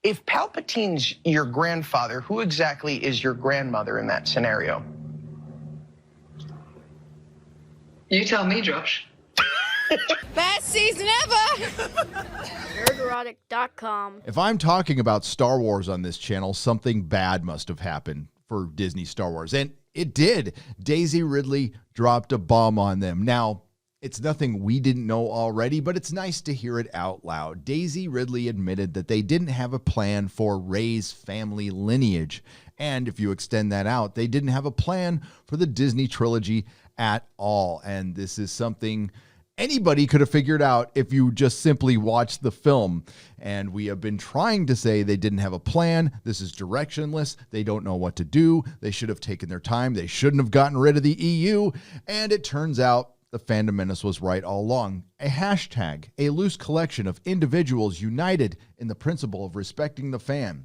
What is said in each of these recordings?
If Palpatine's your grandfather, who exactly is your grandmother in that scenario? You tell me, Josh. Best season ever! Nerderotic.com. If I'm talking about Star Wars on this channel, something bad must have happened for Disney Star Wars. And it did. Daisy Ridley dropped a bomb on them. Now, it's nothing we didn't know already, but it's nice to hear it out loud. Daisy Ridley admitted that they didn't have a plan for Rey's family lineage. And if you extend that out, they didn't have a plan for the Disney trilogy at all. And this is something anybody could have figured out if you just simply watched the film. And we have been trying to say they didn't have a plan. This is directionless. They don't know what to do. They should have taken their time. They shouldn't have gotten rid of the EU. And it turns out the Fandom Menace was right all along. A hashtag, a loose collection of individuals united in the principle of respecting the fan.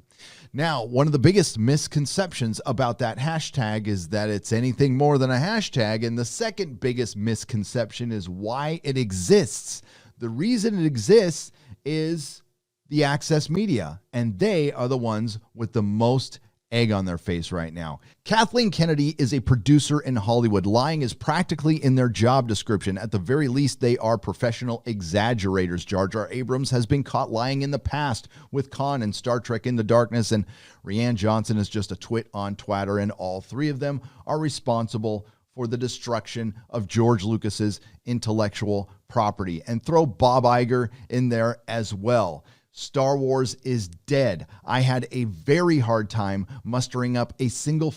Now, one of the biggest misconceptions about that hashtag is that it's anything more than a hashtag, and the second biggest misconception is why it exists. The reason it exists is the access media, and they are the ones with the most egg on their face right now. Kathleen Kennedy is a producer in Hollywood. Lying is practically in their job description. At the very least, they are professional exaggerators. Jar Jar Abrams has been caught lying in the past with Khan and Star Trek Into Darkness, and Rian Johnson is just a twit on Twitter, and all three of them are responsible for the destruction of George Lucas's intellectual property. And throw Bob Iger in there as well. Star Wars is dead. I had a very hard time mustering up a single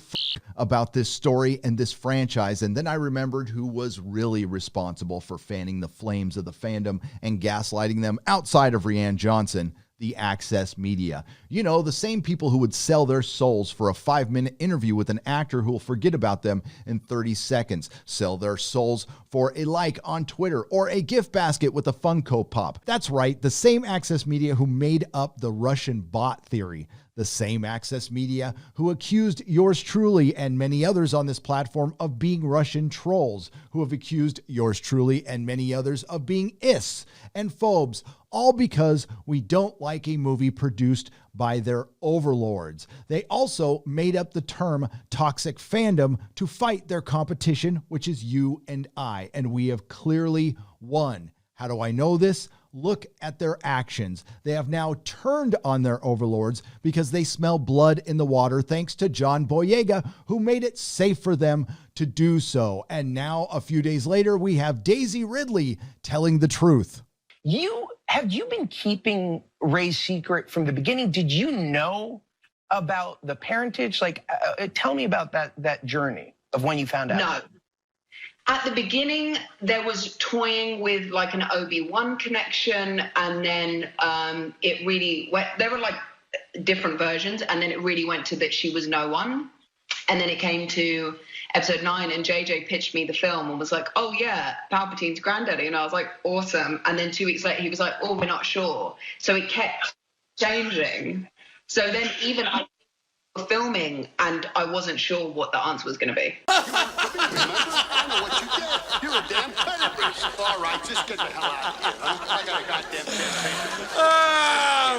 about this story and this franchise, and then I remembered who was really responsible for fanning the flames of the fandom and gaslighting them outside of Rian Johnson. The access media. You know, the same people who would sell their souls for a 5-minute interview with an actor who will forget about them in 30 seconds. Sell their souls for a like on Twitter or a gift basket with a Funko Pop. That's right, the same access media who made up the Russian bot theory. The same access media who accused yours truly and many others on this platform of being Russian trolls, who have accused yours truly and many others of being ists and phobes, all because we don't like a movie produced by their overlords. They also made up the term toxic fandom to fight their competition, which is you and I, and we have clearly won. How do I know this? Look at their actions. They have now turned on their overlords because they smell blood in the water thanks to John Boyega, who made it safe for them to do so. And now, a few days later, we have Daisy Ridley telling the truth. Have you been keeping Rey's secret from the beginning? Did you know about the parentage? Like, tell me about that journey of when you found out. No. At the beginning, there was toying with like an Obi-Wan connection, and then it really went, there were like different versions, and then it really went to that she was no one. And then it came to episode 9, and JJ pitched me the film and was like, oh yeah, Palpatine's granddaddy. And I was like, awesome. And then 2 weeks later, he was like, oh, we're not sure. So it kept changing. So then even I was filming, and I wasn't sure what the answer was going to be. I know what you did. You're a damn predator. All right, just get the hell out of here. I got a goddamn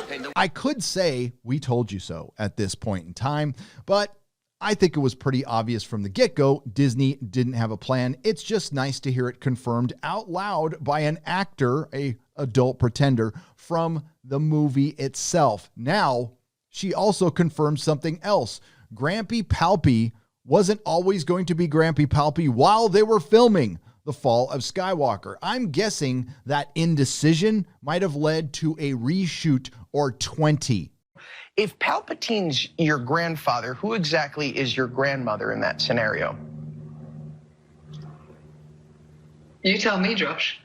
campaign. I could say we told you so at this point in time, but I think it was pretty obvious from the get-go Disney didn't have a plan. It's just nice to hear it confirmed out loud by an actor, a adult pretender, from the movie itself. Now, she also confirmed something else. Grampy Palpy wasn't always going to be Grampy Palpy while they were filming The Fall of Skywalker. I'm guessing that indecision might have led to a reshoot or 20. If Palpatine's your grandfather, who exactly is your grandmother in that scenario? You tell me, Josh.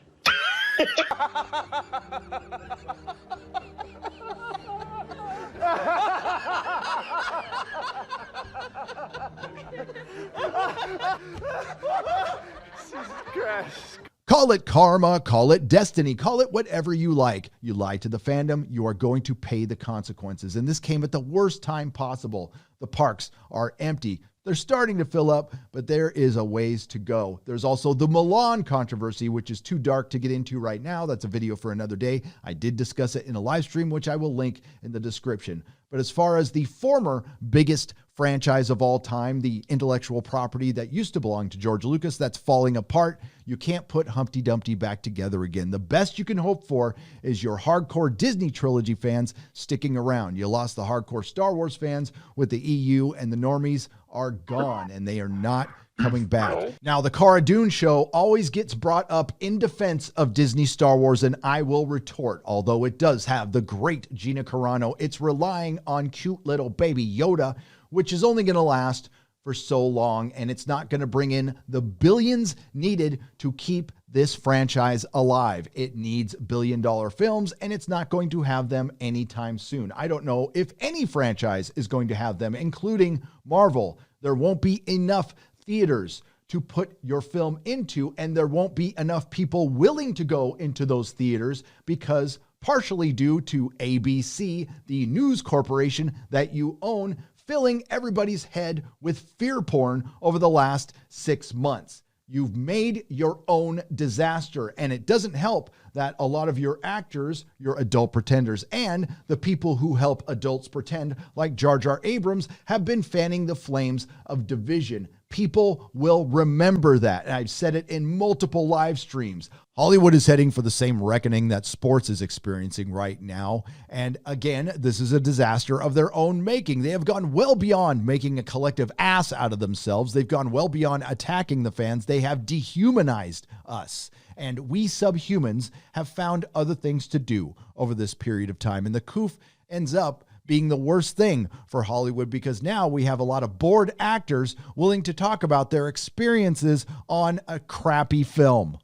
Call it karma, call it destiny, call it whatever you like. You lie to the fandom, you are going to pay the consequences. And this came at the worst time possible. The parks are empty. They're starting to fill up, but there is a ways to go. There's also the Milan controversy, which is too dark to get into right now. That's a video for another day. I did discuss it in a live stream, which I will link in the description. But as far as the former biggest franchise of all time, the intellectual property that used to belong to George Lucas, that's falling apart. You can't put Humpty Dumpty back together again. The best you can hope for is your hardcore Disney trilogy fans sticking around. You lost the hardcore Star Wars fans with the EU, and the normies are gone, and they are not coming back. Now, the Cara Dune show always gets brought up in defense of Disney Star Wars, and I will retort. Although it does have the great Gina Carano, it's relying on cute little baby Yoda, which is only going to last for so long, and it's not going to bring in the billions needed to keep this franchise alive. It needs billion-dollar films, and it's not going to have them anytime soon. I don't know if any franchise is going to have them, including Marvel. There won't be enough theaters to put your film into, and there won't be enough people willing to go into those theaters because partially due to ABC, the news corporation that you own, filling everybody's head with fear porn over the last 6 months. You've made your own disaster, and it doesn't help that a lot of your actors, your adult pretenders, and the people who help adults pretend, like Jar Jar Abrams, have been fanning the flames of division. People will remember that, and I've said it in multiple live streams. Hollywood is heading for the same reckoning that sports is experiencing right now. And again, this is a disaster of their own making. They have gone well beyond making a collective ass out of themselves. They've gone well beyond attacking the fans. They have dehumanized us. And we subhumans have found other things to do over this period of time. And the coof ends up being the worst thing for Hollywood, because now we have a lot of bored actors willing to talk about their experiences on a crappy film.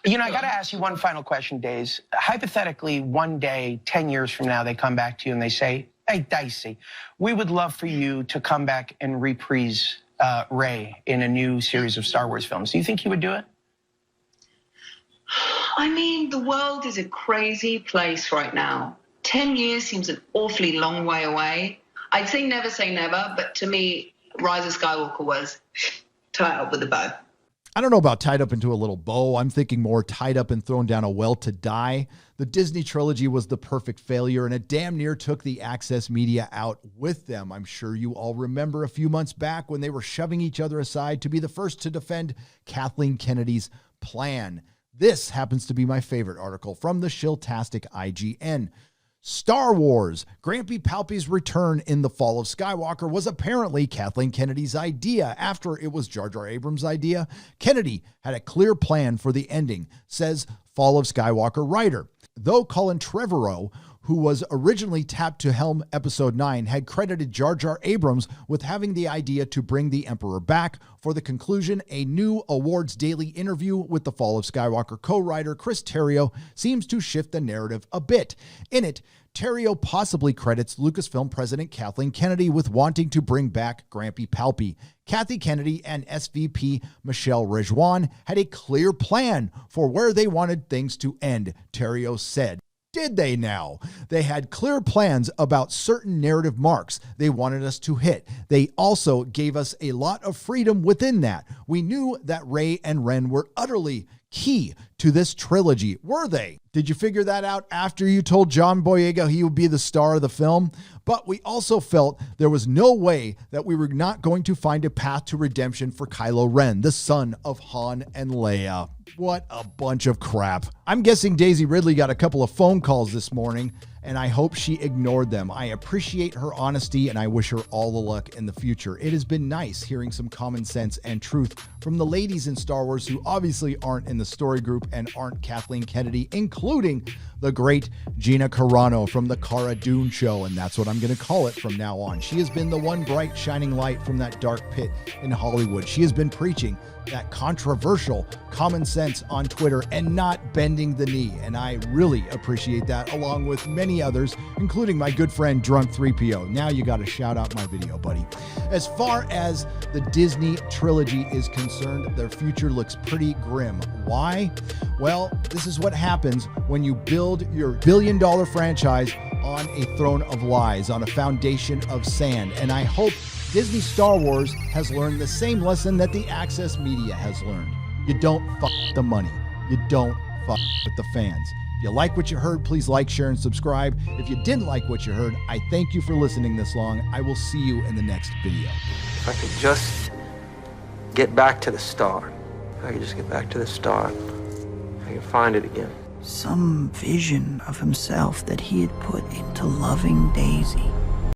You know, I got to ask you one final question, Days. Hypothetically, one day, 10 years from now, they come back to you and they say, hey, Dicey, we would love for you to come back and reprise Rey in a new series of Star Wars films. Do you think you would do it? I mean, the world is a crazy place right now. 10 years seems an awfully long way away. I'd say never, but to me, Rise of Skywalker was tied up with a bow. I don't know about tied up into a little bow. I'm thinking more tied up and thrown down a well to die. The Disney trilogy was the perfect failure, and it damn near took the access media out with them. I'm sure you all remember a few months back when they were shoving each other aside to be the first to defend Kathleen Kennedy's plan. This happens to be my favorite article from the Shiltastic IGN. Star Wars, Grampy Palpy's return in The Fall of Skywalker was apparently Kathleen Kennedy's idea after it was Jar Jar Abrams' idea. Kennedy had a clear plan for the ending, says Fall of Skywalker writer. Though Colin Trevorrow, who was originally tapped to helm Episode 9, had credited Jar Jar Abrams with having the idea to bring the Emperor back. For the conclusion, a new Awards Daily interview with the Fall of Skywalker co-writer Chris Terrio seems to shift the narrative a bit. In it, Terrio possibly credits Lucasfilm president Kathleen Kennedy with wanting to bring back Grampy Palpy. Kathy Kennedy and SVP Michelle Rejwan had a clear plan for where they wanted things to end, Terrio said. Did they now? They had clear plans about certain narrative marks they wanted us to hit. They also gave us a lot of freedom within that. We knew that Rey and Ren were utterly key to this trilogy. Were they? Did you figure that out after you told John Boyega he would be the star of the film? But we also felt there was no way that we were not going to find a path to redemption for Kylo Ren, the son of Han and Leia. What a bunch of crap. I'm guessing Daisy Ridley got a couple of phone calls this morning, and I hope she ignored them. I appreciate her honesty, and I wish her all the luck in the future. It has been nice hearing some common sense and truth from the ladies in Star Wars who obviously aren't in the story group and aren't Kathleen Kennedy, including the great Gina Carano from the Cara Dune show, and that's what I'm going to call it from now on. She has been the one bright shining light from that dark pit in Hollywood. She has been preaching that controversial common sense on Twitter and not bending the knee, and I really appreciate that, along with many others, including my good friend Drunk 3PO. Now you got to shout out my video, buddy. As far as the Disney trilogy is concerned, their future looks pretty grim. Why? Well, this is what happens when you build your billion-dollar franchise on a throne of lies, on a foundation of sand, and I hope Disney Star Wars has learned the same lesson that the Access Media has learned. You don't fuck with the money. You don't fuck with the fans. If you like what you heard, please like, share, and subscribe. If you didn't like what you heard, I thank you for listening this long. I will see you in the next video. If I could just get back to the star. If I could just get back to the star. If I could find it again. Some vision of himself that he had put into loving Daisy.